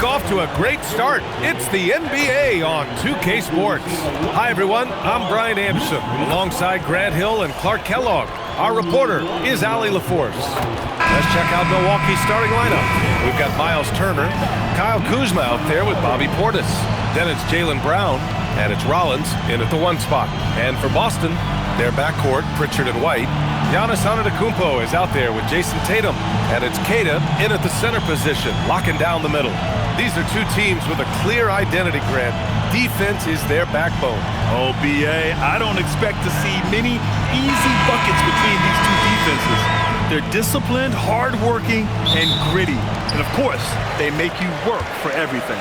Off to a great start. It's the NBA on 2K Sports. Hi, everyone. I'm Brian Anderson, alongside Grant Hill and Clark Kellogg. Our reporter is Allie LaForce. Let's check out Milwaukee's starting lineup. We've got Miles Turner, Kyle Kuzma out there with Bobby Portis. Then it's Jaylen Brown, and it's Rollins in at the 1 spot. And for Boston, their backcourt, Pritchard and White. Giannis Antetokounmpo is out there with Jason Tatum, and it's Kata in at the center position, locking down the middle. These are two teams with a clear identity, Grant. Defense is their backbone. Oh, B.A., I don't expect to see many easy buckets between these two defenses. They're disciplined, hardworking, and gritty. And, of course, they make you work for everything.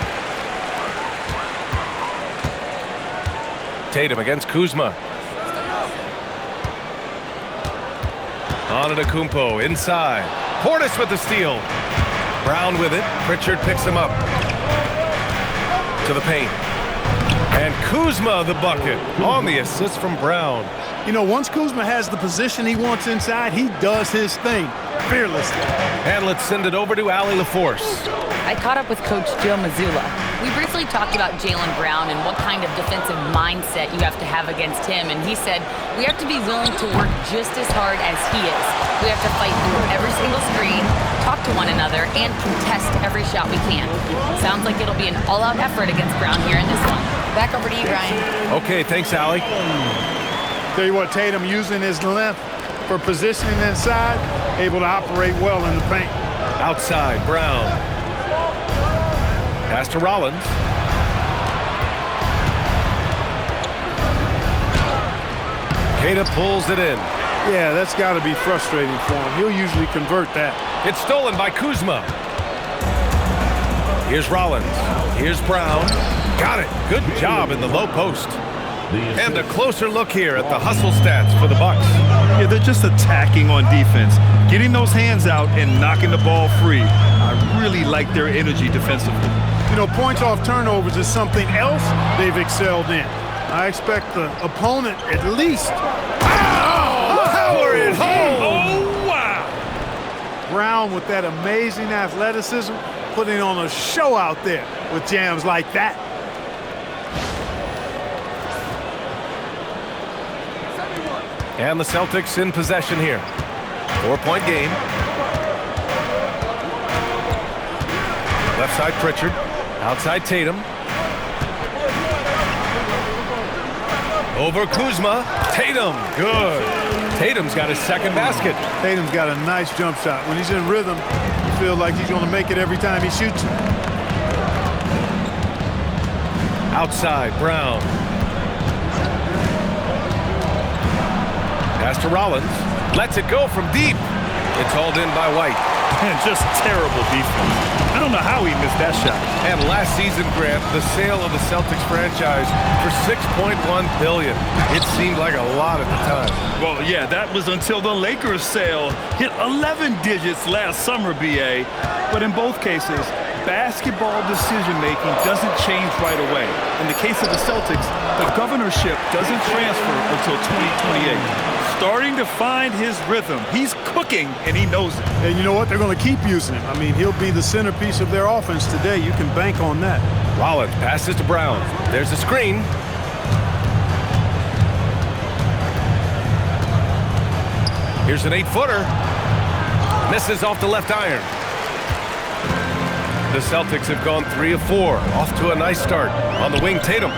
Tatum against Kuzma. Antetokounmpo inside. Portis with the steal. Brown with it. Pritchard picks him up. To the paint. And Kuzma the bucket on the assist from Brown. You know, once Kuzma has the position he wants inside, he does his thing fearlessly. And let's send it over to Allie LaForce. I caught up with Coach Joe Mazzulla. We briefly talked about Jaylen Brown and what kind of defensive mindset you have to have against him, and he said we have to be willing to work just as hard as he is. We have to fight through every single screen, talk to one another, and contest every shot we can. Sounds like it'll be an all-out effort against Brown here in this one. Back over to you, Brian. Okay, thanks, Allie. Tell you what, Tatum using his length for positioning inside, able to operate well in the paint. Outside, Brown. Pass to Rollins. Kata pulls it in. Yeah, that's got to be frustrating for him. He'll usually convert that. It's stolen by Kuzma. Here's Rollins. Here's Brown. Got it. Good job in the low post. And a closer look here at the hustle stats for the Bucks. Yeah, they're just attacking on defense, getting those hands out and knocking the ball free. I really like their energy defensively. You know, points off turnovers is something else they've excelled in. I expect the opponent at least. Power it home! Oh, wow! Brown with that amazing athleticism, putting on a show out there with jams like that. And the Celtics in possession here. 4-point game. Left side Pritchard. Outside Tatum. Over Kuzma. Tatum. Good. Tatum's got his second basket. Tatum's got a nice jump shot. When he's in rhythm, you feel like he's going to make it every time he shoots it. Outside Brown. Pass to Rollins. Lets it go from deep. It's hauled in by White. And just terrible defense. I don't know how he missed that shot. And last season, Grant, the sale of the Celtics franchise for $6.1 billion. It seemed like a lot at the time. Well, yeah, that was until the Lakers sale hit 11 digits last summer, B.A. But in both cases, basketball decision-making doesn't change right away. In the case of the Celtics, the governorship doesn't transfer until 2028. Starting to find his rhythm. He's cooking, and he knows it. And you know what? They're going to keep using him. I mean, he'll be the centerpiece of their offense today. You can bank on that. Rollins passes to Brown. There's a screen. Here's an 8-footer. Misses off the left iron. The Celtics have gone 3 of 4. Off to a nice start. On the wing, Tatum.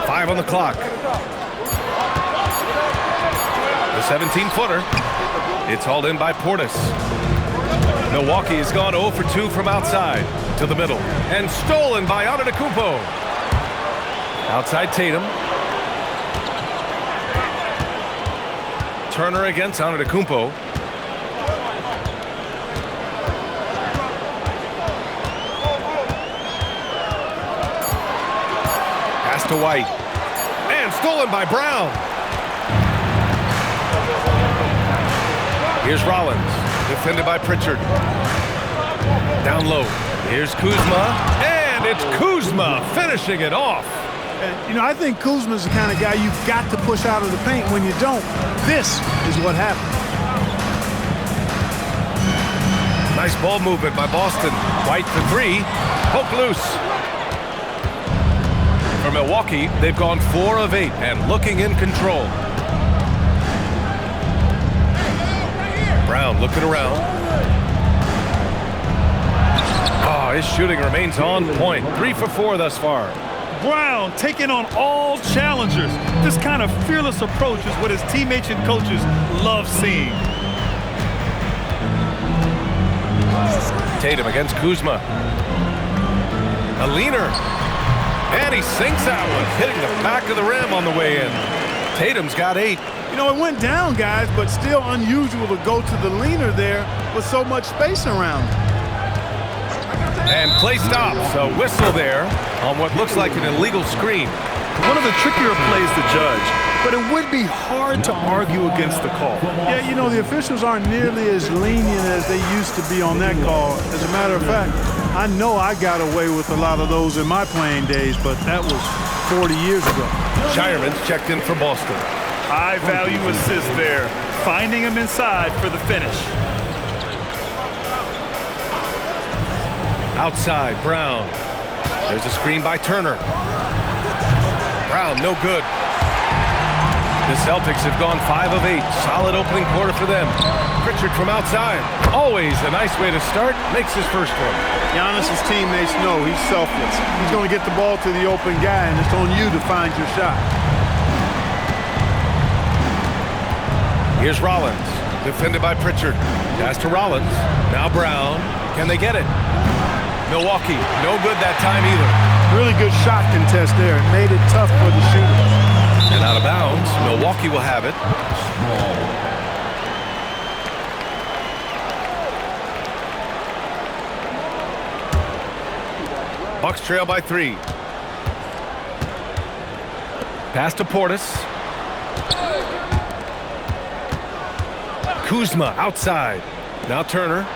5 on the clock. The 17-footer. It's hauled in by Portis. Milwaukee has gone 0 for 2 from outside to the middle. And stolen by Antetokounmpo. Outside Tatum. Turner against Antetokounmpo. Pass to White. And stolen by Brown. Here's Rollins. Defended by Pritchard. Down low. Here's Kuzma. And it's Kuzma finishing it off. And, I think Kuzma's the kind of guy you've got to push out of the paint. When you don't, this is what happens. Nice ball movement by Boston. White for three. Poke loose. For Milwaukee, they've gone 4 of 8 and looking in control. Brown looking around. Oh, his shooting remains on point. 3 for 4 thus far. Brown taking on all challengers. This kind of fearless approach is what his teammates and coaches love seeing. Tatum against Kuzma. A leaner. And he sinks that one, hitting the back of the rim on the way in. Tatum's got 8. It went down, guys, but still unusual to go to the leaner there with so much space around him. And play stops. A whistle there on what looks like an illegal screen. One of the trickier plays to judge, but it would be hard to argue against the call. Yeah, the officials aren't nearly as lenient as they used to be on that call. As a matter of fact, I know I got away with a lot of those in my playing days, but that was 40 years ago. Shireman's checked in for Boston. High value assist there, finding him inside for the finish. Outside, Brown. There's a screen by Turner. Brown, no good. The Celtics have gone 5 of 8. Solid opening quarter for them. Pritchard from outside. Always a nice way to start. Makes his first one. Giannis' teammates know he's selfless. He's going to get the ball to the open guy, and it's on you to find your shot. Here's Rollins. Defended by Pritchard. Pass to Rollins. Now Brown. Can they get it? Milwaukee, no good that time either. Really good shot contest there. It made it tough for the shooters. And out of bounds, Milwaukee will have it. Bucks trail by 3. Pass to Portis. Kuzma outside. Now Turner.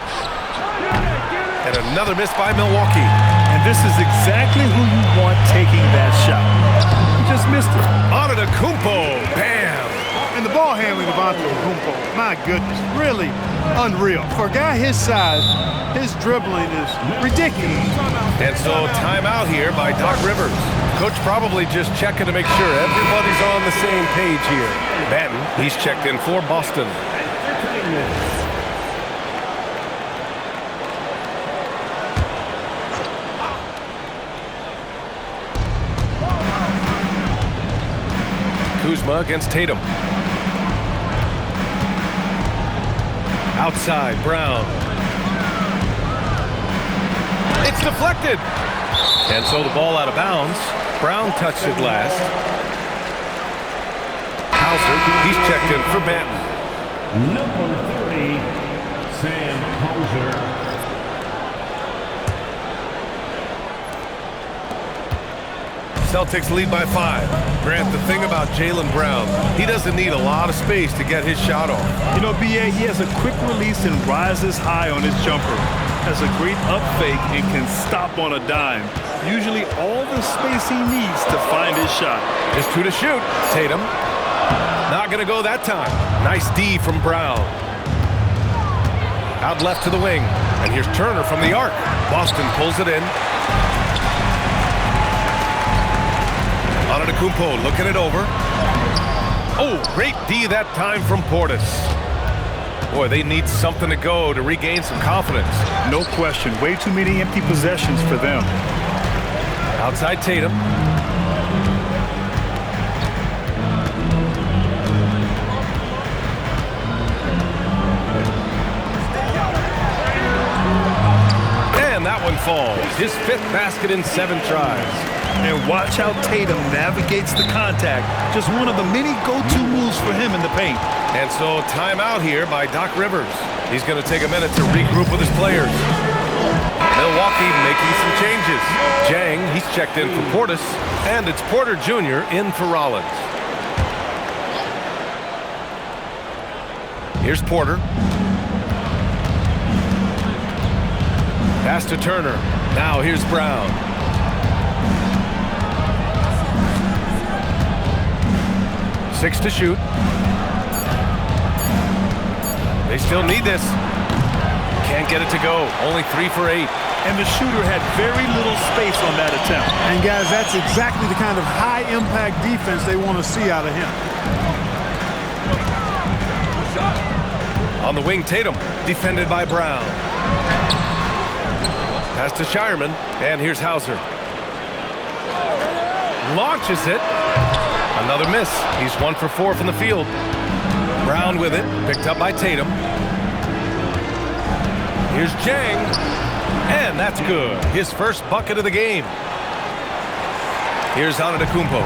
And another miss by Milwaukee. And this is exactly who you want taking that shot. He just missed it. Antetokounmpo. Bam! And the ball handling of Antetokounmpo, my goodness, really unreal. For a guy his size, his dribbling is ridiculous. And so timeout here by Doc Rivers. Coach probably just checking to make sure everybody's on the same page here. Banton, he's checked in for Boston. Kuzma against Tatum. Outside, Brown. It's deflected. And so the ball out of bounds. Brown touched it last. Hauser, he's checked in for Banton. Number 30, Sam Hauser. Celtics lead by 5. Grant, the thing about Jaylen Brown, he doesn't need a lot of space to get his shot off. BA, he has a quick release and rises high on his jumper. Has a great up fake and can stop on a dime. Usually all the space he needs to find his shot. Just 2 to shoot. Tatum. Not going to go that time. Nice D from Brown. Out left to the wing. And here's Turner from the arc. Boston pulls it in. Antetokounmpo looking it over. Oh, great D that time from Portis. Boy, they need something to go to regain some confidence. No question. Way too many empty possessions for them. Outside Tatum. And that one falls. His 5th basket in 7 tries. And watch how Tatum navigates the contact. Just one of the many go-to moves for him in the paint. And so timeout here by Doc Rivers. He's going to take a minute to regroup with his players. Milwaukee making some changes. Jang, he's checked in for Portis. And it's Porter Jr. in for Rollins. Here's Porter. Pass to Turner. Now here's Brown. 6 to shoot. They still need this. Can't get it to go. Only 3 for 8. And the shooter had very little space on that attempt. And guys, that's exactly the kind of high-impact defense they want to see out of him. On the wing, Tatum, defended by Brown. Pass to Shireman, and here's Hauser. Launches it. Another miss. He's 1 for 4 from the field. Brown with it, picked up by Tatum. Here's Jang, and that's good. His first bucket of the game. Here's Antetokounmpo.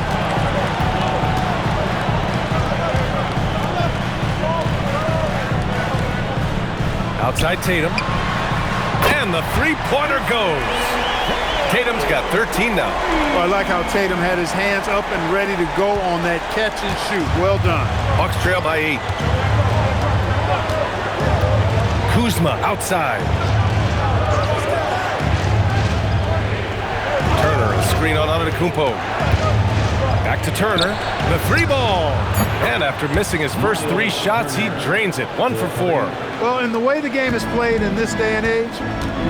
Outside Tatum. And the three-pointer goes. Tatum's got 13 now. Well, I like how Tatum had his hands up and ready to go on that catch and shoot. Well done. Bucks trail by 8. Kuzma outside. Turner, a screen on Antetokounmpo. Back to Turner. The 3-ball. And after missing his first 3 shots, he drains it. 1 for 4. Well, in the way the game is played in this day and age,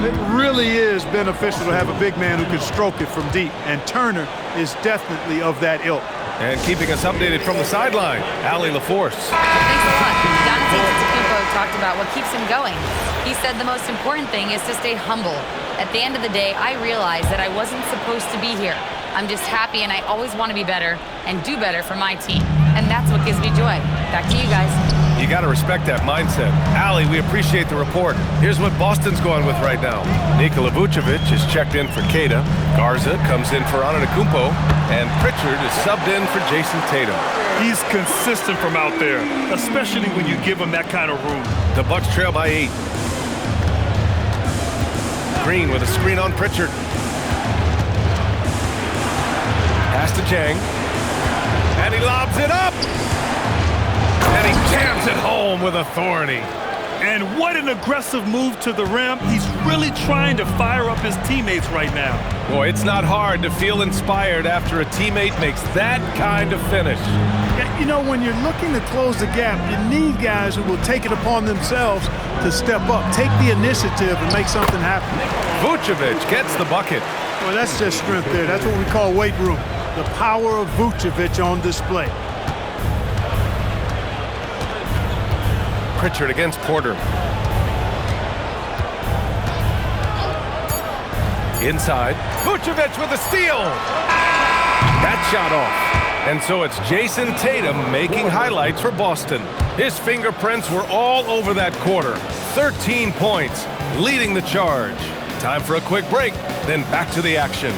it really is beneficial to have a big man who can stroke it from deep. And Turner is definitely of that ilk. And keeping us updated from the sideline, Allie LaForce. Thanks a lot. Giannis Antetokounmpo talked about what keeps him going. He said the most important thing is to stay humble. At the end of the day, I realized that I wasn't supposed to be here. I'm just happy, and I always want to be better and do better for my team. And that's what gives me joy. Back to you guys. You got to respect that mindset. Allie, we appreciate the report. Here's what Boston's going with right now. Nikola Vucevic is checked in for Queta. Garza comes in for Antetokounmpo. And Pritchard is subbed in for Jason Tatum. He's consistent from out there, especially when you give him that kind of room. The Bucks trail by 8. Green with a screen on Pritchard. Pass to Jang. And he lobs it up. And he jams it home with authority. And what an aggressive move to the rim. He's really trying to fire up his teammates right now. Boy, it's not hard to feel inspired after a teammate makes that kind of finish. You know, when you're looking to close the gap, you need guys who will take it upon themselves to step up, take the initiative, and make something happen. Vucevic gets the bucket. Well, that's just strength there. That's what we call weight room. The power of Vucevic on display. Pritchard against Porter. Inside. Vucevic with a steal. That shot off. And so it's Jason Tatum making highlights for Boston. His fingerprints were all over that quarter. 13 points, leading the charge. Time for a quick break, then back to the action.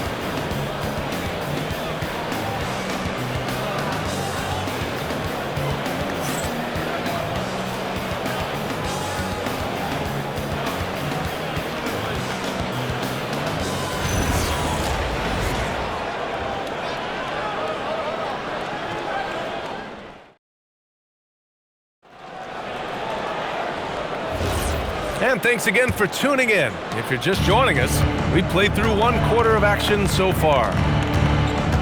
And thanks again for tuning in. If you're just joining us, we played through 1 quarter of action so far.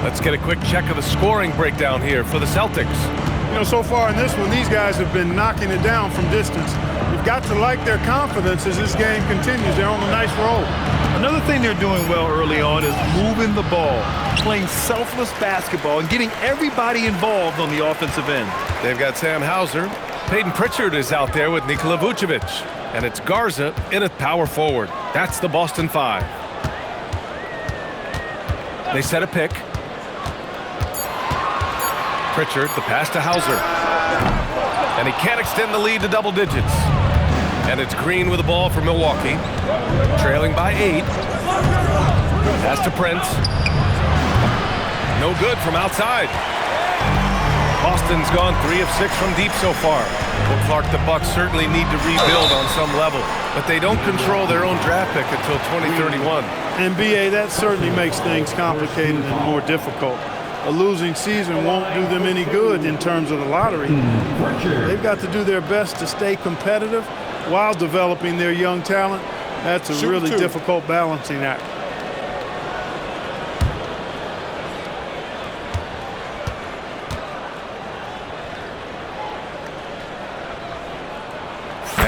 Let's get a quick check of the scoring breakdown here for the Celtics. You know, so far in this one, these guys have been knocking it down from distance. You've got to like their confidence as this game continues. They're on a nice roll. Another thing they're doing well early on is moving the ball, playing selfless basketball, and getting everybody involved on the offensive end. They've got Sam Hauser. Peyton Pritchard is out there with Nikola Vucevic. And it's Garza in at power forward. That's the Boston 5. They set a pick. Pritchard, the pass to Hauser. And he can't extend the lead to double digits. And it's Green with the ball for Milwaukee. Trailing by 8. Pass to Prince. No good from outside. Boston's gone 3 of 6 from deep so far. Well, Clark, the Bucks certainly need to rebuild on some level, but they don't control their own draft pick until 2031. And BA, that certainly makes things complicated and more difficult. A losing season won't do them any good in terms of the lottery. They've got to do their best to stay competitive while developing their young talent. That's a really difficult balancing act.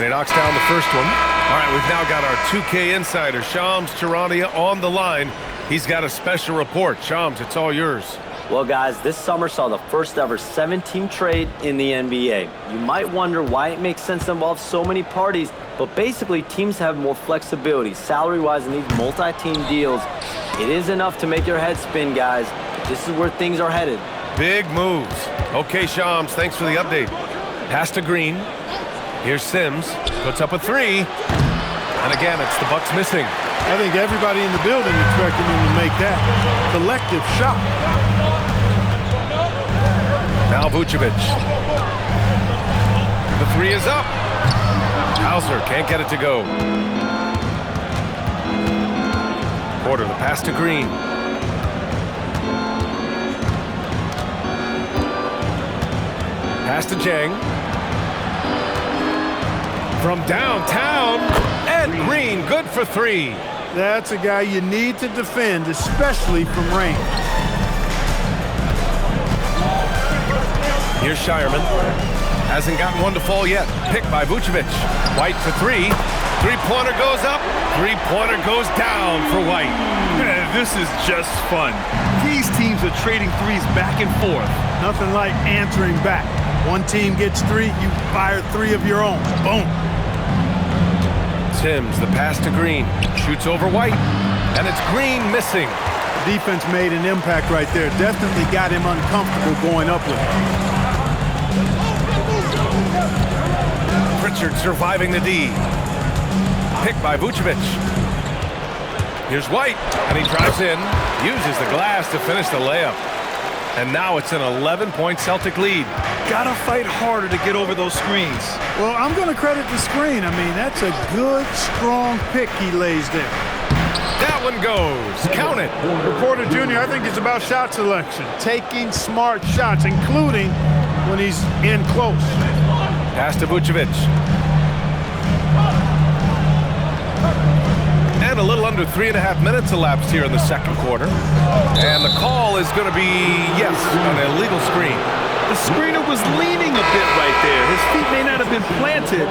And he knocks down the first one. All right, we've now got our 2K insider, Shams Charania, on the line. He's got a special report. Shams, it's all yours. Well, guys, this summer saw the first ever 7-team trade in the NBA. You might wonder why it makes sense to involve so many parties, but basically teams have more flexibility salary-wise in these multi-team deals. It is enough to make your head spin, guys. This is where things are headed. Big moves. Okay, Shams, thanks for the update. Pass to Green. Here's Sims. Puts up a three. And again, it's the Bucks missing. I think everybody in the building expected him to make that collective shot. Now Vucevic. The three is up. Hauser can't get it to go. Porter, the pass to Green. Pass to Jang. From downtown, and Green, good for three. That's a guy you need to defend, especially from range. Here's Shireman. Hasn't gotten one to fall yet. Picked by Vucevic. White for three. Three-pointer goes up. Three-pointer goes down for White. Man, this is just fun. These teams are trading threes back and forth. Nothing like answering back. One team gets three, you fire three of your own. Boom. Sims, the pass to Green. Shoots over White. And it's Green missing. The defense made an impact right there. Definitely got him uncomfortable going up with it. Pritchard surviving the D. Picked by Vucevic. Here's White, and he drives in, uses the glass to finish the layup. And now it's an 11-point Celtic lead. Gotta fight harder to get over those screens. Well, I'm going to credit the screen. I mean, that's a good, strong pick he lays there. That one goes. Count it. Porter Jr., I think it's about shot selection. Taking smart shots, including when he's in close. Pass to Vucevic. And a little under 3.5 minutes elapsed here in the second quarter. And the call is going to be, yes, an illegal screen. The screener was leaning a bit right there. His feet may not have been planted.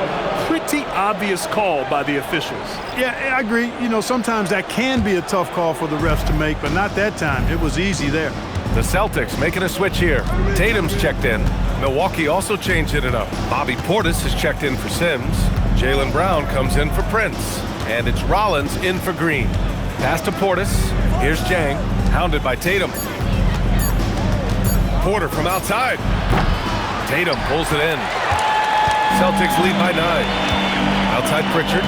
Pretty obvious call by the officials. Yeah, I agree. You know, sometimes that can be a tough call for the refs to make, but not that time. It was easy there. The Celtics making a switch here. Tatum's checked in. Milwaukee also changed it up. Bobby Portis has checked in for Sims. Jaylen Brown comes in for Prince. And it's Rollins in for Green. Pass to Portis. Here's Jang, hounded by Tatum. Porter from outside. Tatum pulls it in. Celtics lead by 9. Outside Pritchard.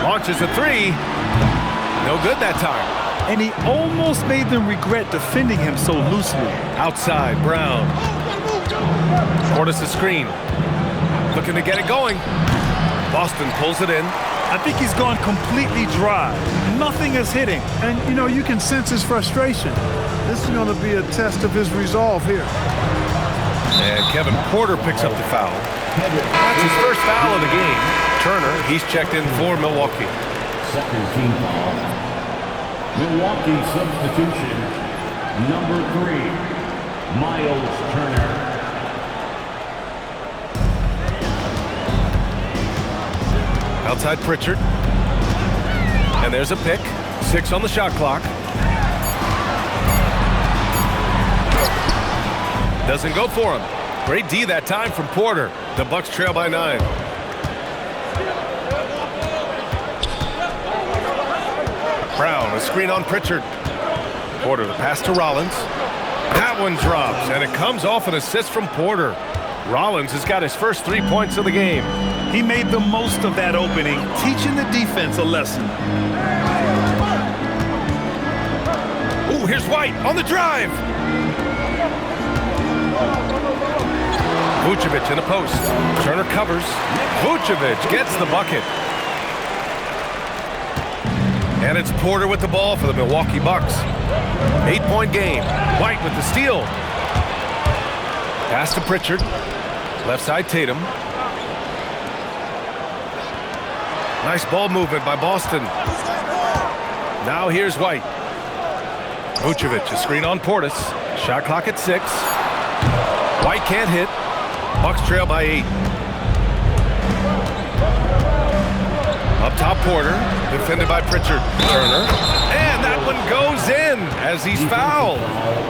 Launches a three. No good that time. And he almost made them regret defending him so loosely. Outside, Brown. Portis the screen. Looking to get it going. Boston pulls it in. I think he's gone completely dry. Nothing is hitting. And, you know, you can sense his frustration. This is going to be a test of his resolve here. And Kevin Porter picks up the foul. That's his first foul of the game. Turner, he's checked in for Milwaukee. Second team foul. Milwaukee substitution, number 3, Miles Turner. Outside Pritchard. And there's a pick. 6 on the shot clock. Doesn't go for him. Great D that time from Porter. The Bucks trail by 9. Brown, a screen on Pritchard. Porter, the pass to Rollins. That one drops, and it comes off an assist from Porter. Rollins has got his first 3 points of the game. He made the most of that opening, teaching the defense a lesson. Ooh, here's White on the drive. Vucevic in the post. Turner covers. Vucevic gets the bucket. And it's Porter with the ball for the Milwaukee Bucks. 8-point game. White with the steal. Pass to Pritchard. Left side Tatum. Nice ball movement by Boston. Now here's White. Vucevic, a screen on Portis. Shot clock at 6. White can't hit. Bucks trail by 8. Up top, Porter, defended by Pritchard. Turner, and that one goes in as he's fouled.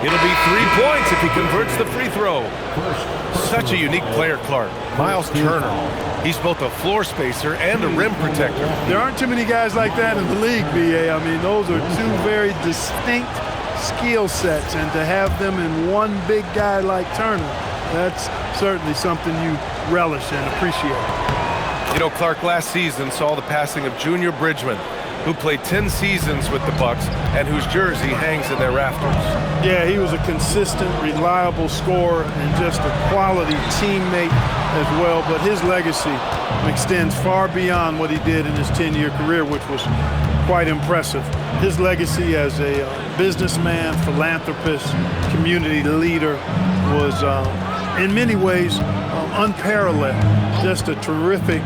It'll be 3 points if he converts the free throw. Such a unique player, Clark. Miles Turner. He's both a floor spacer and a rim protector. There aren't too many guys like that in the league, B.A. I mean, those are two very distinct skill sets, and to have them in one big guy like Turner, that's certainly something you relish and appreciate. You know, Clark last season saw the passing of Junior Bridgman, who played 10 seasons with the Bucks and whose jersey hangs in their rafters. Yeah, he was a consistent, reliable scorer and just a quality teammate as well, but his legacy extends far beyond what he did in his 10-year career, which was quite impressive. His legacy as a businessman, philanthropist, community leader was in many ways unparalleled. Just a terrific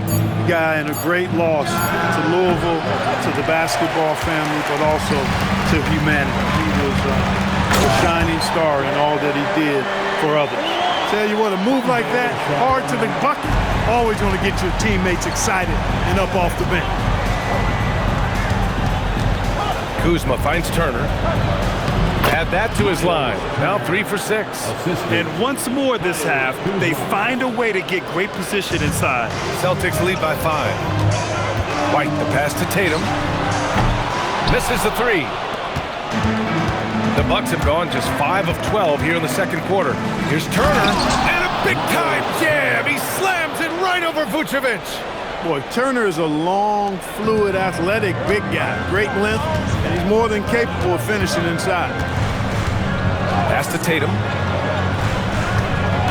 guy and a great loss to Louisville, to the basketball family, but also to humanity. He was a shining star in all that he did for others. Tell you what, a move like that, hard to the bucket, always going to get your teammates excited and up off the bench. Kuzma finds Turner. Add that to his line. Now 3 for 6. And once more this half, they find a way to get great position inside. Celtics lead by 5. White, the pass to Tatum. Misses the 3. The Bucks have gone just 5 of 12 here in the second quarter. Here's Turner, and a big-time jam. He slams it right over Vucevic. Boy, Turner is a long, fluid, athletic, big guy. Great length, and he's more than capable of finishing inside. Pass to Tatum.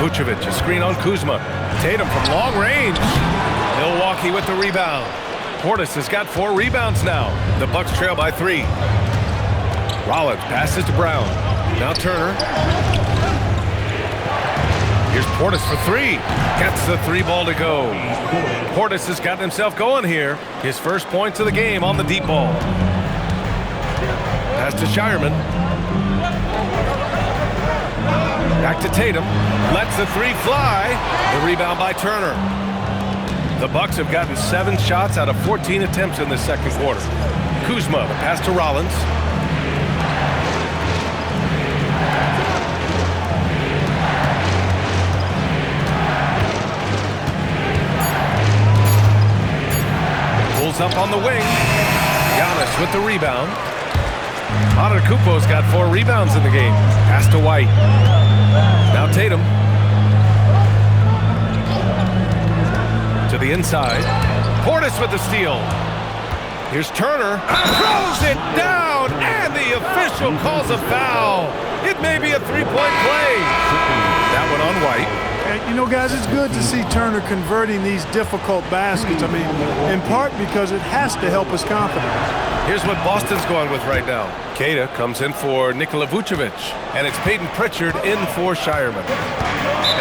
Vucevic, a screen on Kuzma. Tatum from long range. Milwaukee with the rebound. Portis has got 4 rebounds now. The Bucks trail by 3. Rollins passes to Brown. Now Turner. Here's Portis for 3. Gets the 3 ball to go. Portis has gotten himself going here. His first points of the game on the deep ball. Pass to Shireman. Back to Tatum. Lets the 3 fly. The rebound by Turner. The Bucks have gotten 7 shots out of 14 attempts in the second quarter. Kuzma, the pass to Rollins. Pulls up on the wing. Giannis with the rebound. Antetokounmpo's got 4 rebounds in the game. Pass to White. Now Tatum. To the inside. Portis with the steal. Here's Turner. Throws it down, and the official calls a foul. It may be a 3-point play. That one on White. You know, guys, it's good to see Turner converting these difficult baskets. I mean, in part because it has to help his confidence. Here's what Boston's going with right now. Queta comes in for Nikola Vucevic, and it's Peyton Pritchard in for Shireman.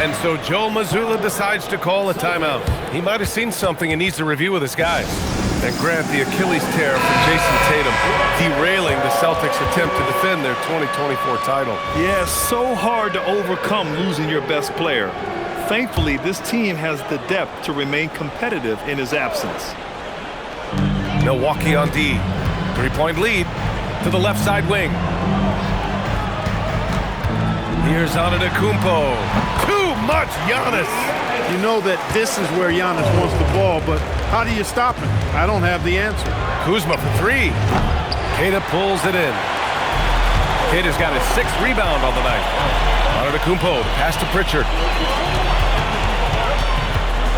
And so Joe Mazzulla decides to call a timeout. He might have seen something and needs to review with his guys. And Grant, the Achilles tear for Jason Tatum, derailing the Celtics' attempt to defend their 2024 title. Yeah, so hard to overcome losing your best player. Thankfully, this team has the depth to remain competitive in his absence. Milwaukee on D. 3-point lead to the left side wing. Here's Antetokounmpo. Too much Giannis. You know that this is where Giannis wants the ball, but how do you stop him? I don't have the answer. Kuzma for 3. Queta pulls it in. Queta's got his 6th rebound on the night. Antetokounmpo, the pass to Pritchard.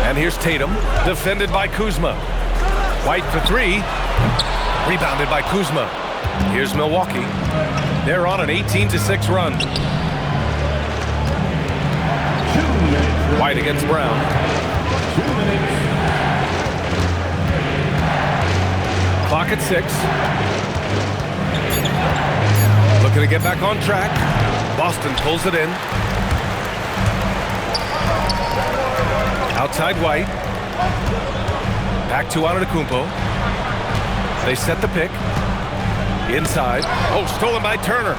And here's Tatum, defended by Kuzma. White for 3. Rebounded by Kuzma. Here's Milwaukee. They're on an 18-6 run. White against Brown. 2 minutes. Clock at 6. Looking to get back on track. Boston pulls it in. Outside White. Back to Antetokounmpo. They set the pick. Inside. Oh, stolen by Turner.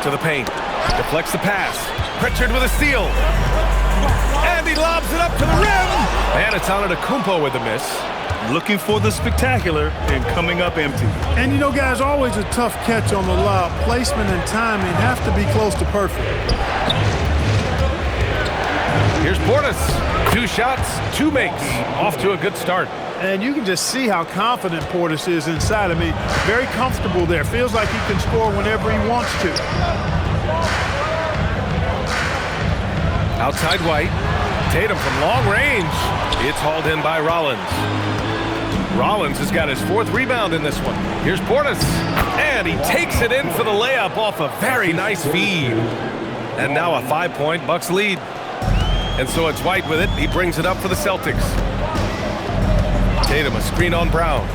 To the paint. Deflects the pass. Pritchard with a steal. And he lobs it up to the rim. And it's Antetokounmpo with a miss. Looking for the spectacular and coming up empty. And you know, guys, always a tough catch on the lob. Placement and timing have to be close to perfect. Here's Portis. 2 shots, 2 makes. Off to a good start. And you can just see how confident Portis is inside. I mean, very comfortable there. Feels like he can score whenever he wants to. Outside White. Tatum from long range. It's hauled in by Rollins. Rollins has got his 4th rebound in this one. Here's Portis. And he takes it in for the layup off a very nice feed. And now a 5-point Bucks lead. And so it's White with it. He brings it up for the Celtics. Tatum, a screen on Brown.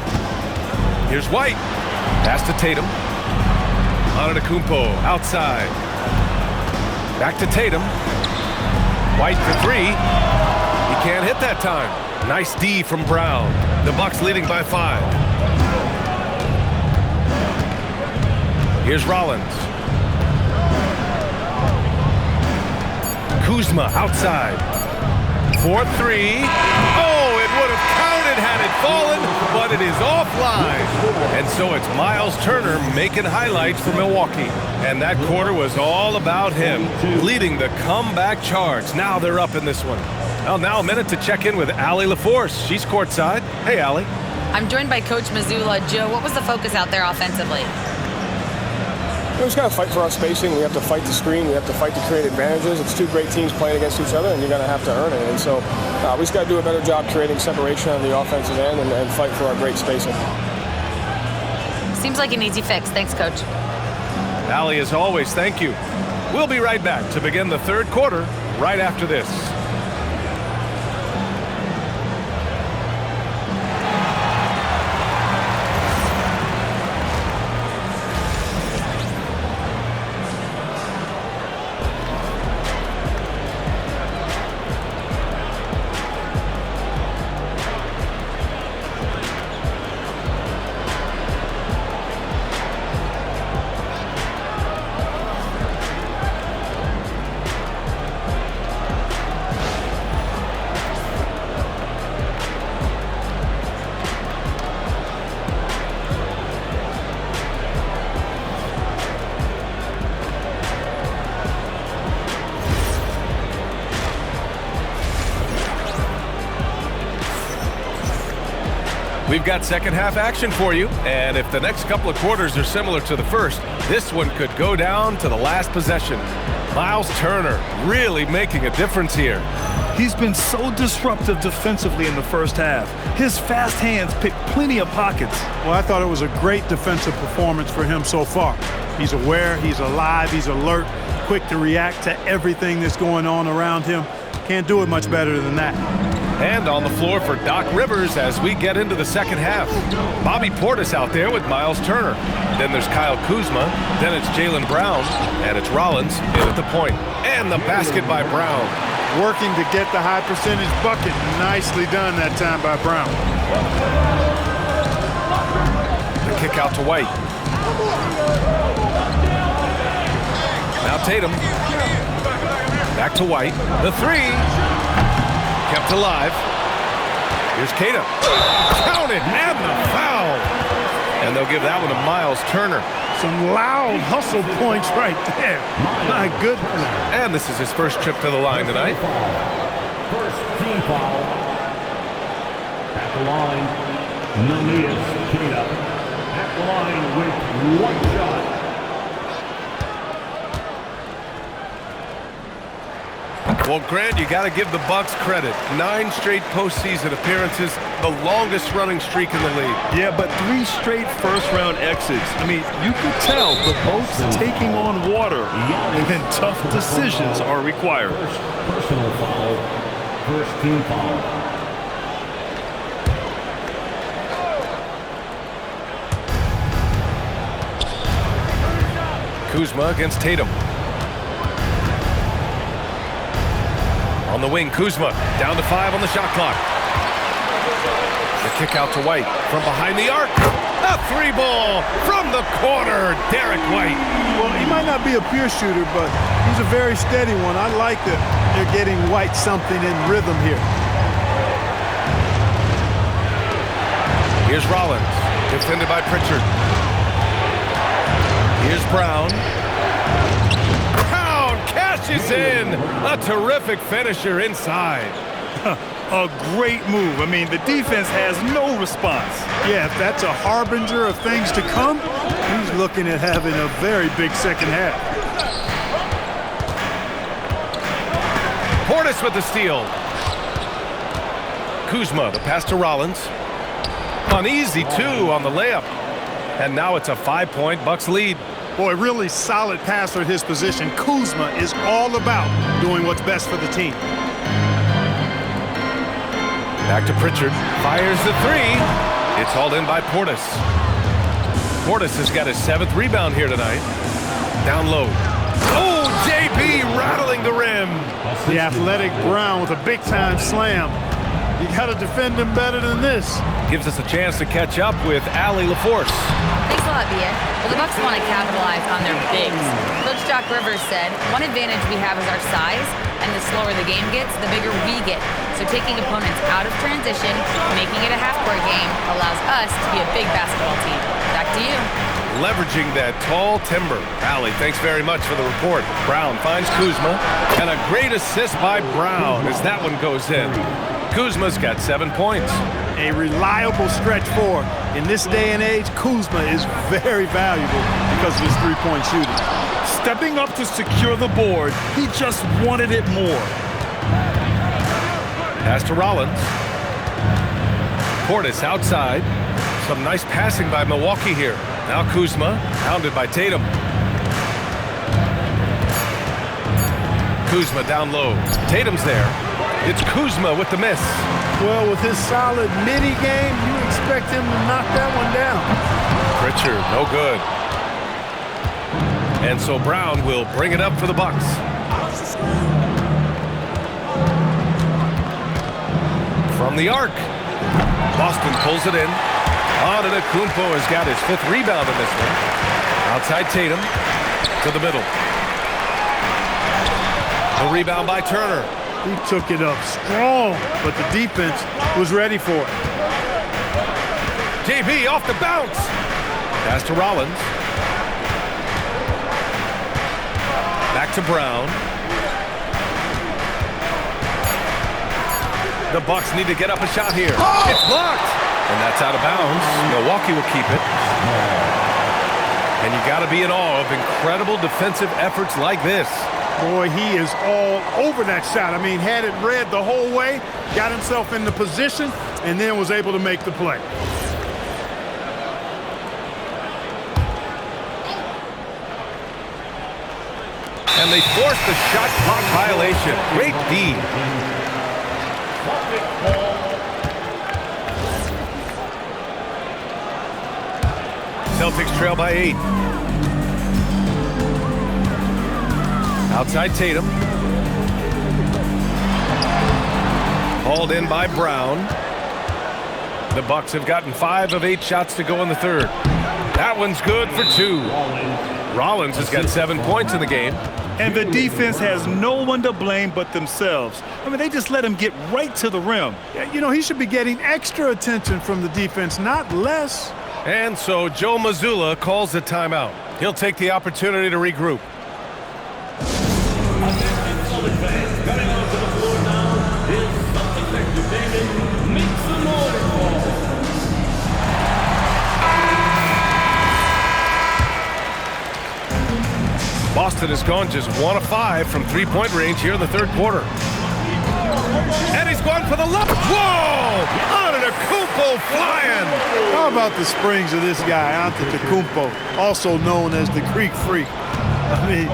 Here's White. Pass to Tatum. Antetokounmpo outside. Back to Tatum. White for 3. He can't hit that time. Nice D from Brown. The Bucks leading by 5. Here's Rollins. Kuzma outside. 4-3. Oh, it would have counted had it fallen, but it is offline. And so it's Miles Turner making highlights for Milwaukee. And that quarter was all about him, leading the comeback charge. Now they're up in this one. Well, now a minute to check in with Allie LaForce. She's courtside. Hey, Allie. I'm joined by Coach Mazzulla. Joe, what was the focus out there offensively? We just got to fight for our spacing. We have to fight the screen. We have to fight to create advantages. It's 2 great teams playing against each other, and you're going to have to earn it. And so we just got to do a better job creating separation on the offensive end and fight for our great spacing. Seems like an easy fix. Thanks, Coach. Allie, as always, thank you. We'll be right back to begin the 3rd quarter right after this. We've got second half action for you, and if the next couple of quarters are similar to the first, this one could go down to the last possession. Miles Turner really making a difference here. He's been so disruptive defensively in the first half. His fast hands pick plenty of pockets. Well, I thought it was a great defensive performance for him so far. He's aware, he's alive, he's alert, quick to react to everything that's going on around him. Can't do it much better than that. And on the floor for Doc Rivers as we get into the second half. Bobby Portis out there with Miles Turner. Then there's Kyle Kuzma. Then it's Jaylen Brown. And it's Rollins in at the point. And the basket by Brown. Working to get the high percentage bucket. Nicely done that time by Brown. The kick out to White. Now Tatum. Back to White. The 3. Kept alive. Here's Kata. Count it, and the foul. And they'll give that one to Miles Turner. Some loud hustle points right there. My goodness. And this is his first trip to the line tonight. First team foul. At the line, Namias Kata. At the line with 1 shot. Well, Grant, you got to give the Bucks credit. 9 straight postseason appearances, the longest running streak in the league. Yeah, but 3 straight first-round exits. I mean, you could tell the boat's taking on water, and tough decisions are required. First personal foul. First team foul. Kuzma against Tatum. On the wing, Kuzma down to 5 on the shot clock. The kick out to White from behind the arc. A three ball from the corner, Derek White. Well, he might not be a pure shooter, but he's a very steady one. I like that they're getting White something in rhythm here. Here's Rollins, defended by Pritchard. Here's Brown. Brown cashes in. A terrific finisher inside. A great move. I mean, the defense has no response. Yeah, if that's a harbinger of things to come, he's looking at having a very big second half. Portis with the steal. Kuzma, the pass to Rollins. An easy two on the layup. And now it's a 5-point Bucks lead. Boy, really solid passer at his position. Kuzma is all about doing what's best for the team. Back to Pritchard. Fires the three. It's hauled in by Portis. Portis has got his 7th rebound here tonight. Down low. Oh, JB rattling the rim. The athletic Brown with a big-time slam. You got to defend him better than this. Gives us a chance to catch up with Allie LaForce. Thanks a lot, Bia. Well, the Bucks want to capitalize on their bigs. Coach Doc Rivers said, one advantage we have is our size, and the slower the game gets, the bigger we get. So taking opponents out of transition, making it a half-court game, allows us to be a big basketball team. Back to you. Leveraging that tall timber. Allie, thanks very much for the report. Brown finds Kuzma, and a great assist by Brown as that one goes in. Kuzma's got 7 points. A reliable stretch four. In this day and age, Kuzma is very valuable because of his three-point shooting. Stepping up to secure the board, he just wanted it more. Pass to Rollins. Portis outside. Some nice passing by Milwaukee here. Now Kuzma, hounded by Tatum. Kuzma down low. Tatum's there. It's Kuzma with the miss. Well, with his solid midi game, you expect him to knock that one down. Pritchard, no good. And so Brown will bring it up for the Bucks. From the arc. Boston pulls it in. Antetokounmpo has got his 5th rebound in this one. Outside Tatum to the middle. The rebound by Turner. He took it up strong, but the defense was ready for it. JB off the bounce. Pass to Rollins. Back to Brown. The Bucks need to get up a shot here. It's blocked. And that's out of bounds. Milwaukee will keep it. And you got to be in awe of incredible defensive efforts like this. Boy, he is all over that shot. I mean, had it read the whole way, got himself in the position, and then was able to make the play. And they forced the shot clock violation. Great D. Celtics trail by 8. Outside Tatum. Hauled in by Brown. The Bucks have gotten 5 of 8 shots to go in the third. That one's good for 2. Rollins has got 7 points in the game. And the defense has no one to blame but themselves. I mean, they just let him get right to the rim. Yeah, you know, he should be getting extra attention from the defense, not less. And so Joe Mazzulla calls a timeout. He'll take the opportunity to regroup. Coming onto the floor now is Celtics entertainment. Make some noise. Boston has gone just 1 of 5 from 3-point range here in the third quarter. And he's going for the lob. Whoa! Antetokounmpo flying. How about the springs of this guy, Antetokounmpo, also known as the Greek Freak? I mean,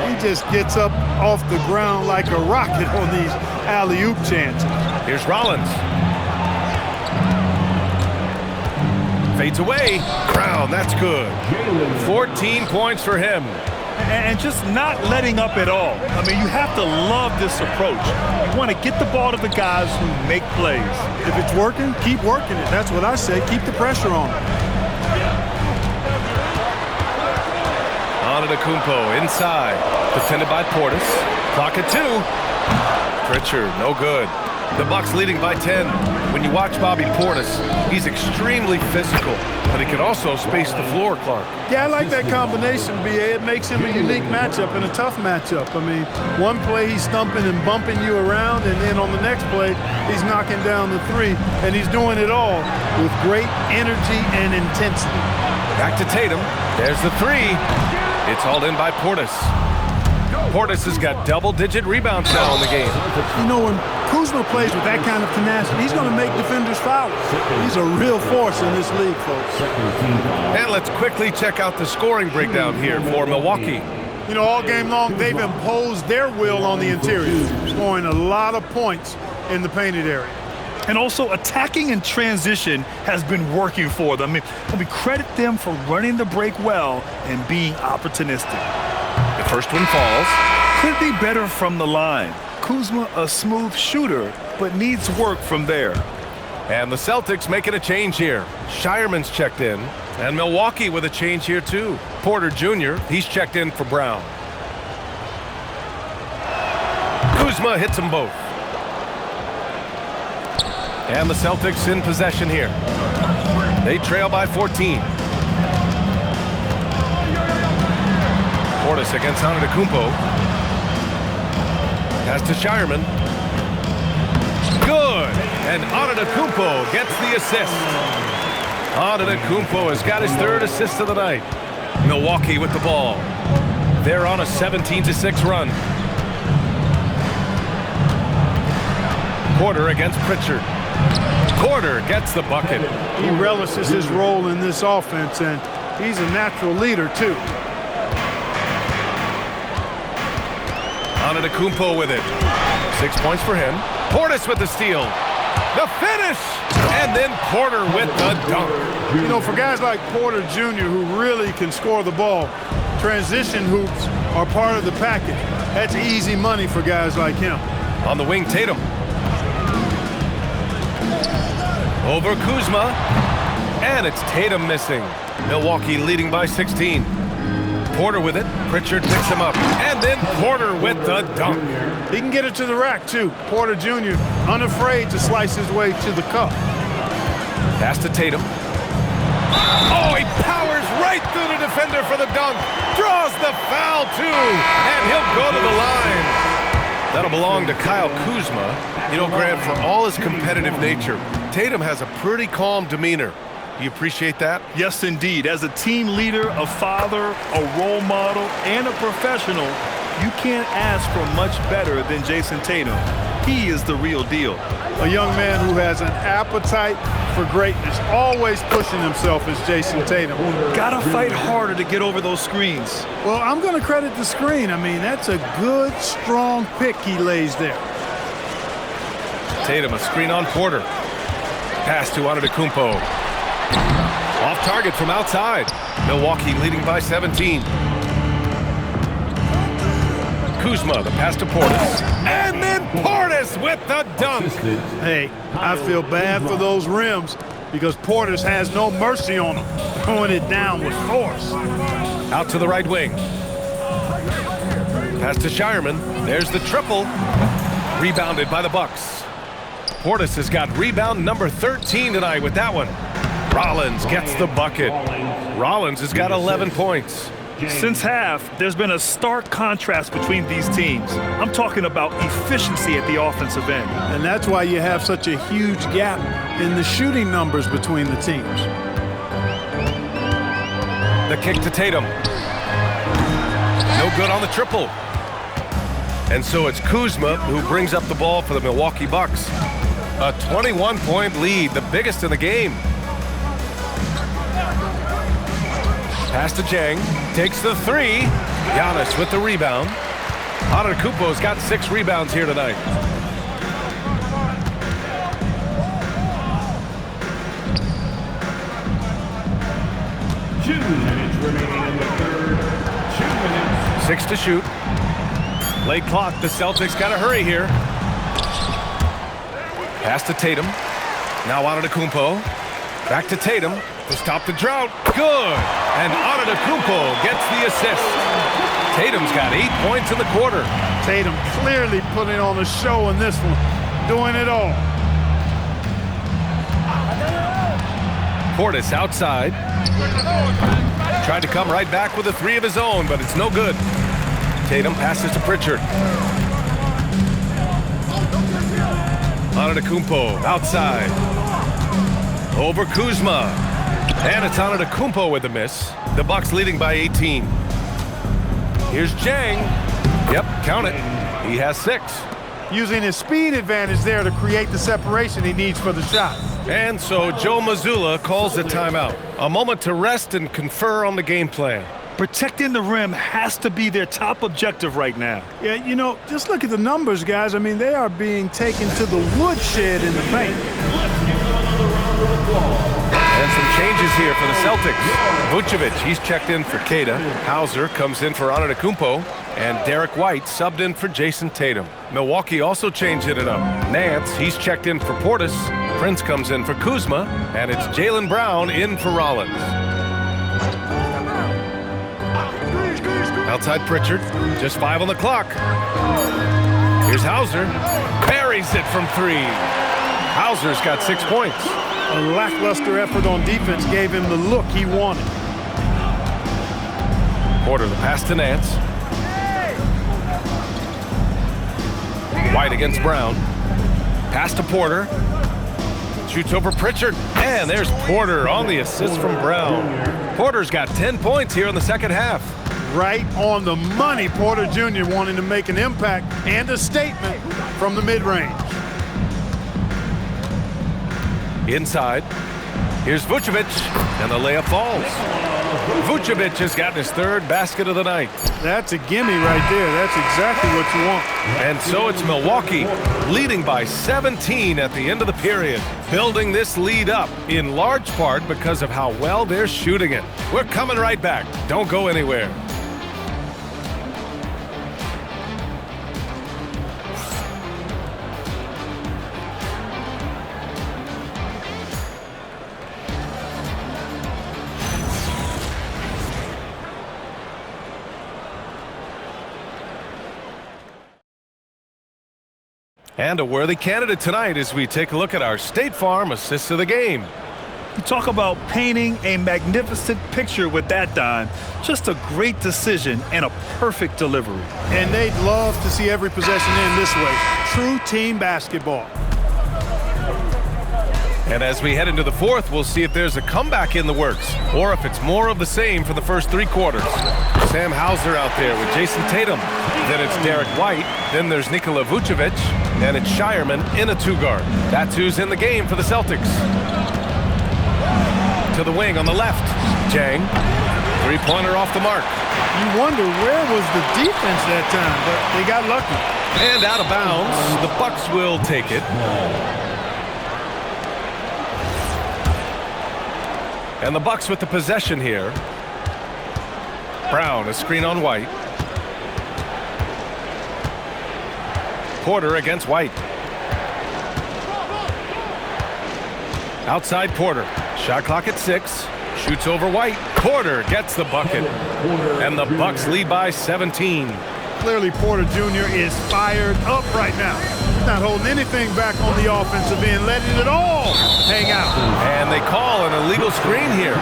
he just gets up off the ground like a rocket on these alley-oop chances. Here's Rollins. Fades away. Brown, that's good. 14 points for him. And just not letting up at all. I mean, you have to love this approach. You want to get the ball to the guys who make plays. If it's working, keep working it. That's what I say. Keep the pressure on him. Antetokounmpo inside. Defended by Portis. Clock at 2. Pritchard, no good. The Bucks leading by 10. When you watch Bobby Portis, he's extremely physical, but he can also space the floor, Clark. Yeah, I like that combination, B.A. It makes him a unique matchup and a tough matchup. I mean, one play he's stumping and bumping you around, and then on the next play, he's knocking down the 3, and he's doing it all with great energy and intensity. Back to Tatum. There's the 3. It's hauled in by Portis. Portis has got double-digit rebounds now in the game. You know, when Kuzma plays with that kind of tenacity, he's going to make defenders foul. He's a real force in this league, folks. And let's quickly check out the scoring breakdown here for Milwaukee. You know, all game long, they've imposed their will on the interior, scoring a lot of points in the painted area. And also attacking in transition has been working for them. I mean, credit them for running the break well and being opportunistic. The first one falls. Could be better from the line. Kuzma a smooth shooter, but needs work from there. And the Celtics making a change here. Shireman's checked in. And Milwaukee with a change here too. Porter Jr., he's checked in for Brown. Kuzma hits them both. And the Celtics in possession here. They trail by 14. Portis against Antetokounmpo. Pass to Shireman. Good! And Antetokounmpo gets the assist. Antetokounmpo has got his 3rd assist of the night. Milwaukee with the ball. They're on a 17-6 run. Porter against Pritchard. Porter gets the bucket. He relishes his role in this offense, and he's a natural leader, too. Antetokounmpo with it. 6 points for him. Portis with the steal. The finish! And then Porter with the dunk. You know, for guys like Porter Jr., who really can score the ball, transition hoops are part of the package. That's easy money for guys like him. On the wing, Tatum. Over Kuzma. And it's Tatum missing. Milwaukee leading by 16. Porter with it. Pritchard picks him up. And then Porter with the dunk. He can get it to the rack, too. Porter Jr. unafraid to slice his way to the cup. Pass to Tatum. Oh, he powers right through the defender for the dunk. Draws the foul, too. And he'll go to the line. That'll belong to Kyle Kuzma. You know, Grant, for all his competitive nature, Tatum has a pretty calm demeanor. Do you appreciate that? Yes, indeed. As a team leader, a father, a role model, and a professional, you can't ask for much better than Jason Tatum. He is the real deal. A young man who has an appetite for greatness, always pushing himself as Jason Tatum. Gotta fight harder to get over those screens. Well, I'm going to credit the screen. I mean, that's a good, strong pick he lays there. Tatum, a screen on Porter. Pass to Antetokounmpo. Off target from outside. Milwaukee leading by 17. Kuzma, the pass to Portis. And then Portis with the dunk. Hey, I feel bad for those rims because Portis has no mercy on them, throwing it down with force. Out to the right wing. Pass to Shireman. There's the triple. Rebounded by the Bucks. Portis has got rebound number 13 tonight with that one. Rollins gets the bucket. Rollins has got 11 points. Since half, there's been a stark contrast between these teams. I'm talking about efficiency at the offensive end. And that's why you have such a huge gap in the shooting numbers between the teams. The kick to Tatum. No good on the triple. And so it's Kuzma who brings up the ball for the Milwaukee Bucks. A 21-point lead, the biggest in the game. Pass to Jang, takes the 3. Giannis with the rebound. Antetokounmpo's got 6 rebounds here tonight. Two minutes remaining in the third. 2 minutes. 6 to shoot. Late clock, the Celtics got to hurry here. Pass to Tatum. Now Antetokounmpo. Back to Tatum. to stop the drought. Good. And Antetokounmpo gets the assist. Tatum's got 8 points in the quarter. Tatum clearly putting on a show in this one, doing it all. Portis outside. Tried to come right back with a three of his own, but it's no good. Tatum passes to Pritchard. Antetokounmpo outside. Over Kuzma. And it's Antetokounmpo with a miss. The Bucks leading by 18. Here's Jang. Yep, count it. He has 6. Using his speed advantage there to create the separation he needs for the shot. And so Joe Mazzulla calls a timeout. A moment to rest and confer on the game plan. Protecting the rim has to be their top objective right now. Yeah, you know, just look at the numbers, guys. I mean, they are being taken to the woodshed in the paint. And some changes here for the Celtics. Vucevic, he's checked in for Queta. Hauser comes in for Antetokounmpo. And Derek White subbed in for Jason Tatum. Milwaukee also changed it up. Nance, he's checked in for Portis. Prince comes in for Kuzma. And it's Jaylen Brown in for Rollins. Outside Pritchard, just 5 on the clock. Here's Hauser. Buries it from 3. Hauser's got 6 points. A lackluster effort on defense gave him the look he wanted. Porter the pass to Nance. White against Brown. Pass to Porter. Shoots over Pritchard. And there's Porter on the assist from Brown. Porter's got 10 points here in the second half. Right on the money. Porter Jr. wanting to make an impact and a statement from the mid-range. Inside. Here's Vucevic. And the layup falls. Vucevic has gotten his 3rd basket of the night. That's a gimme right there. That's exactly what you want. And so it's Milwaukee leading by 17 at the end of the period, building this lead up in large part because of how well they're shooting it. We're coming right back. Don't go anywhere. And a worthy candidate tonight as we take a look at our State Farm assists of the game. You talk about painting a magnificent picture with that, Don. Just a great decision and a perfect delivery. And they'd love to see every possession end this way. True team basketball. And as we head into the 4th, we'll see if there's a comeback in the works or if it's more of the same for the first 3 quarters. Sam Hauser out there with Jason Tatum. Then it's Derek White. Then there's Nikola Vucevic. And it's Shireman in a 2-guard. That's who's in the game for the Celtics. To the wing on the left. Jang. 3-pointer off the mark. You wonder where was the defense that time, but they got lucky. And out of bounds. The Bucks will take it. And the Bucks with the possession here. Brown, a screen on White. Porter against White. Outside Porter. Shot clock at 6. Shoots over White. Porter gets the bucket. And the Bucks lead by 17. Clearly Porter Jr. is fired up right now. He's not holding anything back on the offensive end, letting it all hang out. And they call an illegal screen here.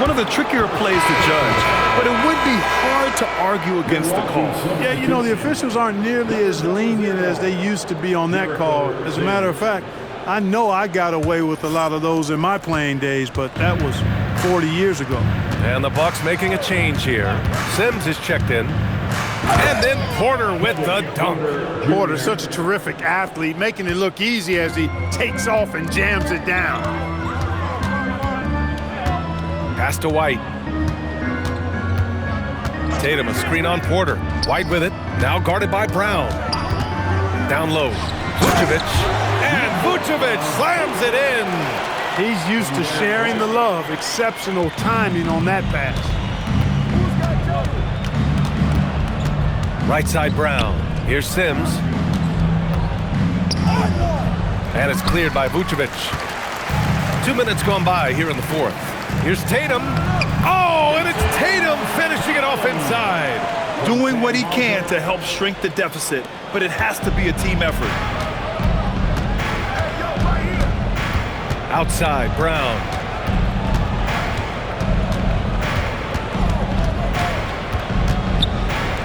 One of the trickier plays to judge, but it would be hard to argue against the call. Yeah, you know, the officials aren't nearly as lenient as they used to be on that call. As a matter of fact, I know I got away with a lot of those in my playing days, but that was 40 years ago. And the Bucks making a change here. Sims is checked in. And then Porter with the dunk. Porter, such a terrific athlete, making it look easy as he takes off and jams it down. Pass to White. Tatum, a screen on Porter. White with it, now guarded by Brown. Down low, Vucevic. And Vucevic slams it in. He's used to sharing the love. Exceptional timing on that pass. Right side Brown. Here's Sims. And it's cleared by Vucevic. 2 minutes gone by here in the fourth. Here's Tatum. Oh, and it's Tatum finishing it off inside. Doing what he can to help shrink the deficit, but it has to be a team effort. Outside, Brown.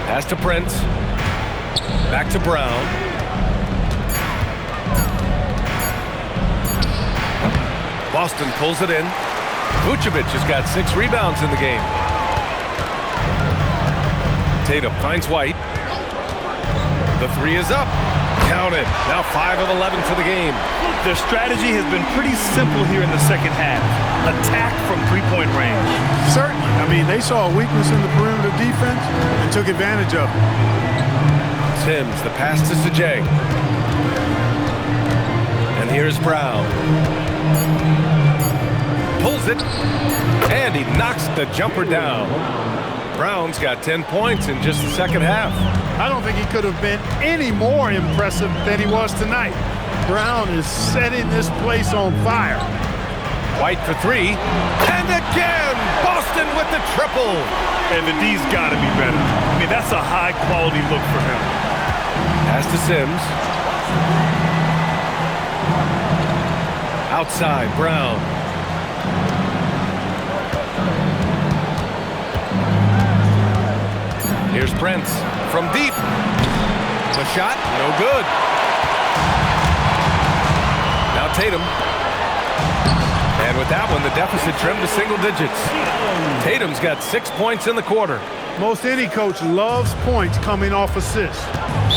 Pass to Prince. Back to Brown. Boston pulls it in. Vucevic has got 6 rebounds in the game. Tatum finds White. The 3 is up. Count it. Now 5 of 11 for the game. Their strategy has been pretty simple here in the second half. Attack from three-point range. Certainly. I mean, they saw a weakness in the perimeter defense and took advantage of it. Sims, the pass to Sajay. And here's Brown. Pulls it, and he knocks the jumper down. Brown's got 10 points in just the second half. I don't think he could have been any more impressive than he was tonight. Brown is setting this place on fire. White for 3, and again, Boston with the triple. And the D's got to be better. I mean, that's a high-quality look for him. Pass to Sims. Outside, Brown. Here's Prince from deep. The shot, no good. Now Tatum. And with that one, the deficit trimmed to single digits. Tatum's got 6 points in the quarter. Most any coach loves points coming off assists.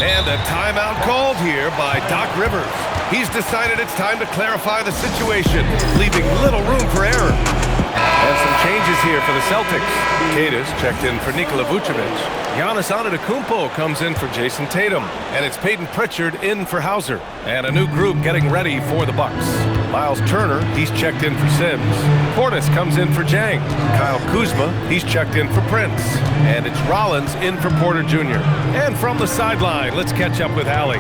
And a timeout called here by Doc Rivers. He's decided it's time to clarify the situation, leaving little room for error. And some changes here for the Celtics. Kata's checked in for Nikola Vucevic. Giannis Antetokounmpo comes in for Jason Tatum. And it's Peyton Pritchard in for Hauser. And a new group getting ready for the Bucks. Miles Turner, he's checked in for Sims. Portis comes in for Jang. Kyle Kuzma, he's checked in for Prince. And it's Rollins in for Porter Jr. And from the sideline, let's catch up with Allie.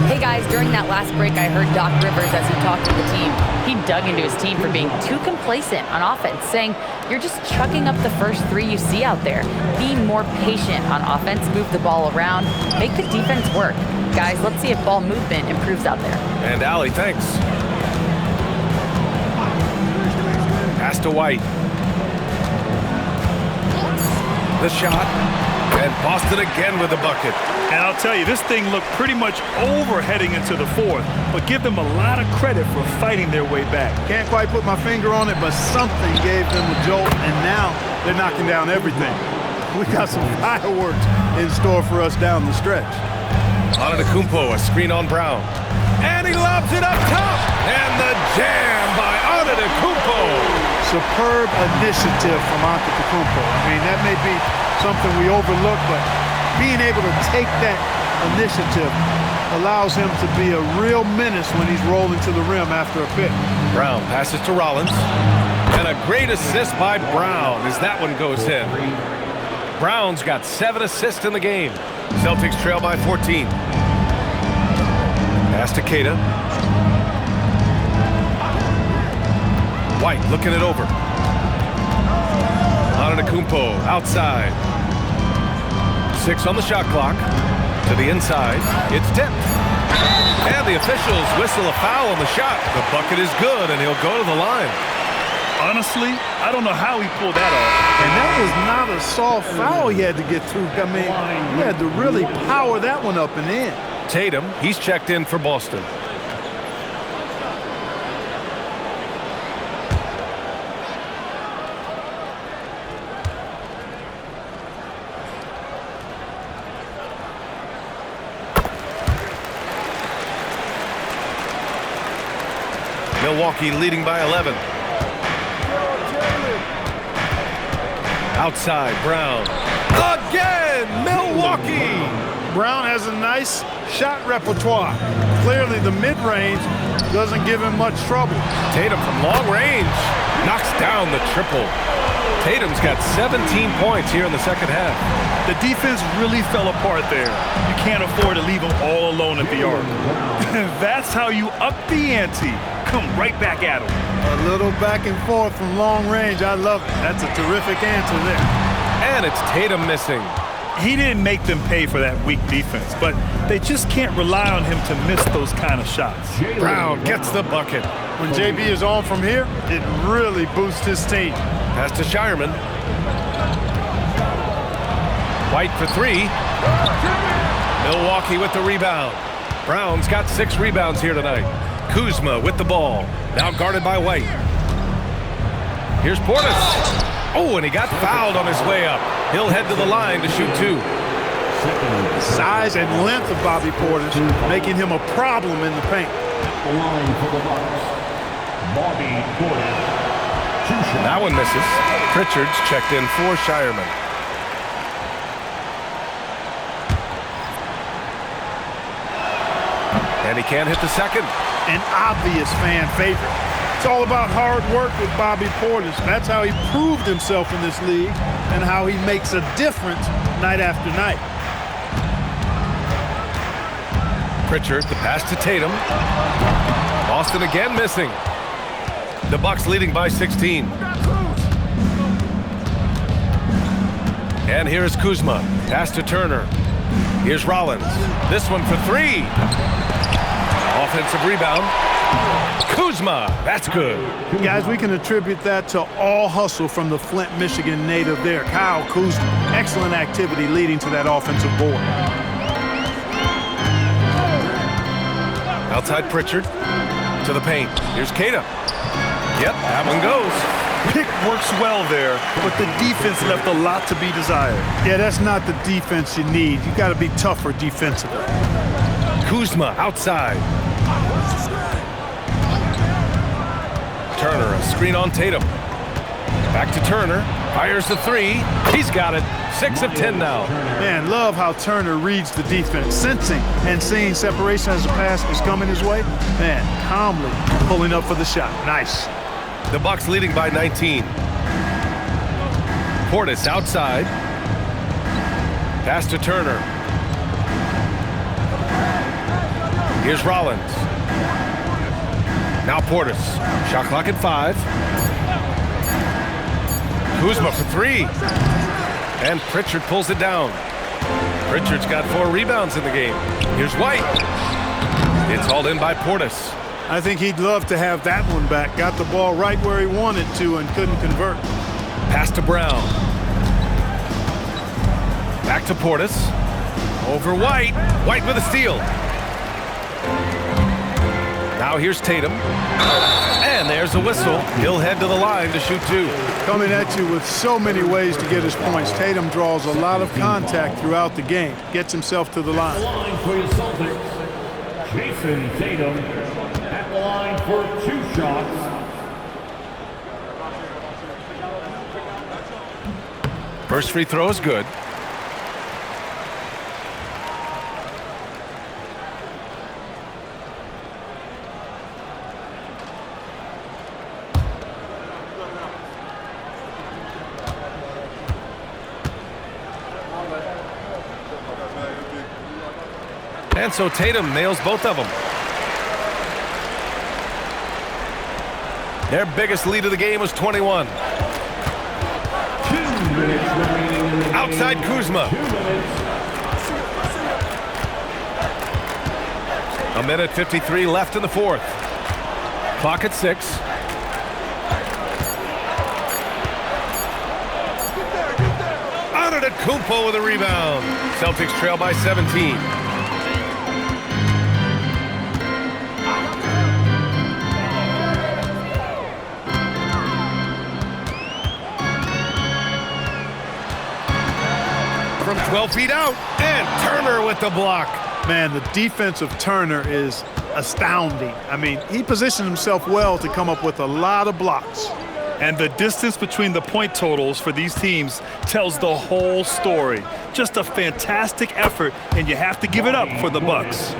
Hey guys, during that last break, I heard Doc Rivers as he talked to the team. He dug into his team for being too complacent on offense, saying, you're just chucking up the first 3 you see out there. Be more patient on offense, move the ball around, make the defense work. Guys, let's see if ball movement improves out there. And Allie, thanks. Pass to White. The shot. And Boston again with a bucket. And I'll tell you, this thing looked pretty much over heading into the fourth, but give them a lot of credit for fighting their way back. Can't quite put my finger on it, but something gave them a jolt, and now they're knocking down everything. We got some fireworks in store for us down the stretch. Antetokounmpo, a screen on Brown. And he lobs it up top. And the jam by Antetokounmpo. Superb initiative from Antetokounmpo. I mean, that may be something we overlook, but being able to take that initiative allows him to be a real menace when he's rolling to the rim after a pick. Brown passes to Rollins. And a great assist by Brown as that one goes in. Brown's got 7 assists in the game. Celtics trail by 14. Pass to Kata. White looking it over. Antetokounmpo outside. 6 on the shot clock. To the inside. It's tipped. And the officials whistle a foul on the shot. The bucket is good, and he'll go to the line. Honestly, I don't know how he pulled that off. And that was not a soft foul he had to get through. I mean, he had to really power that one up and in. Tatum, he's checked in for Boston. Milwaukee leading by 11. Outside, Brown. Again, Milwaukee! Brown has a nice shot repertoire. Clearly, the mid-range doesn't give him much trouble. Tatum from long range knocks down the triple. Tatum's got 17 points here in the second half. The defense really fell apart there. You can't afford to leave them all alone at the arc. That's how you up the ante. Come right back at them. A little back and forth from long range. I love it. That's a terrific answer there. And it's Tatum missing. He didn't make them pay for that weak defense, but they just can't rely on him to miss those kind of shots. Brown gets the bucket. When JB is on from here, it really boosts his team. Pass to Shireman. White for three. Milwaukee with the rebound. Brown's got 6 rebounds here tonight. Kuzma with the ball. Now guarded by White. Here's Portis. Oh, and he got fouled on his way up. He'll head to the line to shoot 2. Size and length of Bobby Portis making him a problem in the paint. The line for the Bucks, Bobby Portis. That one misses. Pritchard's checked in for Shireman. And he can't hit the second. An obvious fan favorite. It's all about hard work with Bobby Portis. That's how he proved himself in this league and how he makes a difference night after night. Pritchard, the pass to Tatum. Boston again missing. The Bucks leading by 16. And here's Kuzma. Pass to Turner. Here's Rollins. This one for 3. Offensive rebound. Kuzma, that's good. Guys, we can attribute that to all hustle from the Flint, Michigan native there, Kyle Kuzma. Excellent activity leading to that offensive board. Outside Pritchard to the paint. Here's Kata. Yep, that one goes. Pick works well there, but the defense left a lot to be desired. Yeah, that's not the defense you need. You got to be tougher defensively. Kuzma outside. Turner, a screen on Tatum. Back to Turner. Fires the 3. He's got it. 6 of 10 now. Man, love how Turner reads the defense. Sensing and seeing separation as the pass is coming his way. Man, calmly pulling up for the shot. Nice. The Bucks leading by 19. Portis outside. Pass to Turner. Here's Rollins. Now Portis. Shot clock at 5. Kuzma for 3. And Pritchard pulls it down. Pritchard's got 4 rebounds in the game. Here's White. It's hauled in by Portis. I think he'd love to have that one back. Got the ball right where he wanted to and couldn't convert. Pass to Brown. Back to Portis. Over White. White with a steal. Now here's Tatum. And there's a whistle. He'll head to the line to shoot 2. Coming at you with so many ways to get his points. Tatum draws a lot of contact throughout the game. Gets himself to the line. The line for your Celtics, Jason Tatum at the line for 2 shots. First free throw is good. And so Tatum nails both of them. Their biggest lead of the game was 21. 2 minutes remaining in the game. Outside Kuzma. 2 minutes. A minute 53 left in the 4th. Clock at 6. Antetokounmpo with a rebound. Celtics trail by 17. From 12 feet out, and Turner with the block. Man, the defense of Turner is astounding. I mean, he positioned himself well to come up with a lot of blocks. And the distance between the point totals for these teams tells the whole story. Just a fantastic effort, and you have to give it up for the Bucks.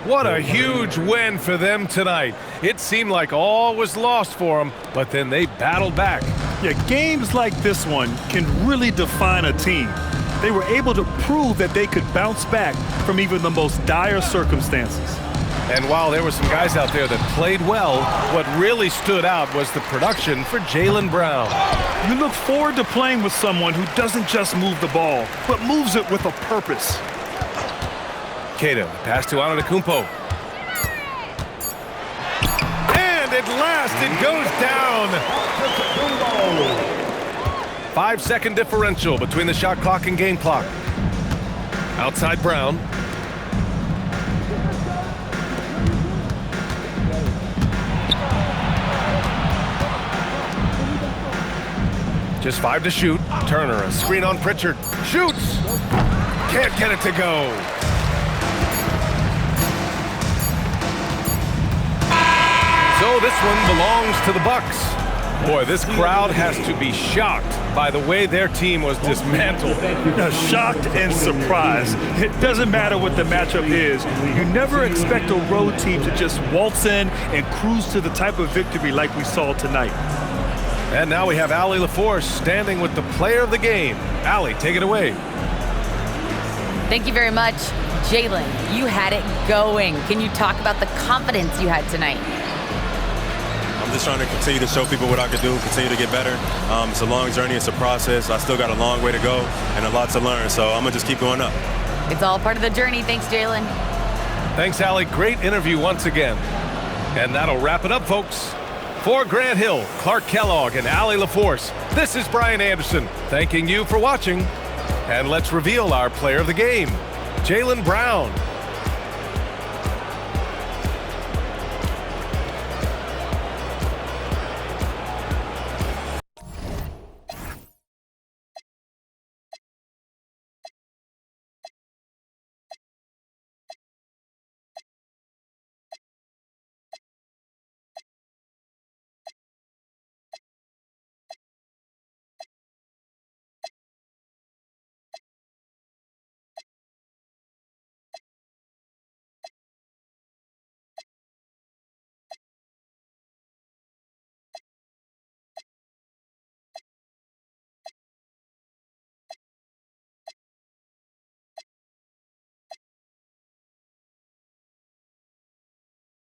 What a huge win for them tonight. It seemed like all was lost for them, but then they battled back. Yeah, games like this one can really define a team. They were able to prove that they could bounce back from even the most dire circumstances. And while there were some guys out there that played well, what really stood out was the production for Jaylen Brown. You look forward to playing with someone who doesn't just move the ball, but moves it with a purpose. Keita, pass to Antetokounmpo. And at last it goes down. 5-second differential between the shot clock and game clock. Outside Brown. Just 5 to shoot. Turner, a screen on Pritchard. Shoots! Can't get it to go. So this one belongs to the Bucks. Boy, this crowd has to be shocked by the way their team was dismantled. Now, shocked and surprised. It doesn't matter what the matchup is. You never expect a road team to just waltz in and cruise to the type of victory like we saw tonight. And now we have Allie LaForce standing with the player of the game. Allie, take it away. Thank you very much. Jaylen, you had it going. Can you talk about the confidence you had tonight? I'm just trying to continue to show people what I can do, continue to get better. It's a long journey. It's a process. I still got a long way to go and a lot to learn, so I'm going to just keep going up. It's all part of the journey. Thanks, Jaylen. Thanks, Allie. Great interview once again. And that'll wrap it up, folks. For Grant Hill, Clark Kellogg, and Allie LaForce, this is Brian Anderson thanking you for watching. And let's reveal our player of the game, Jaylen Brown.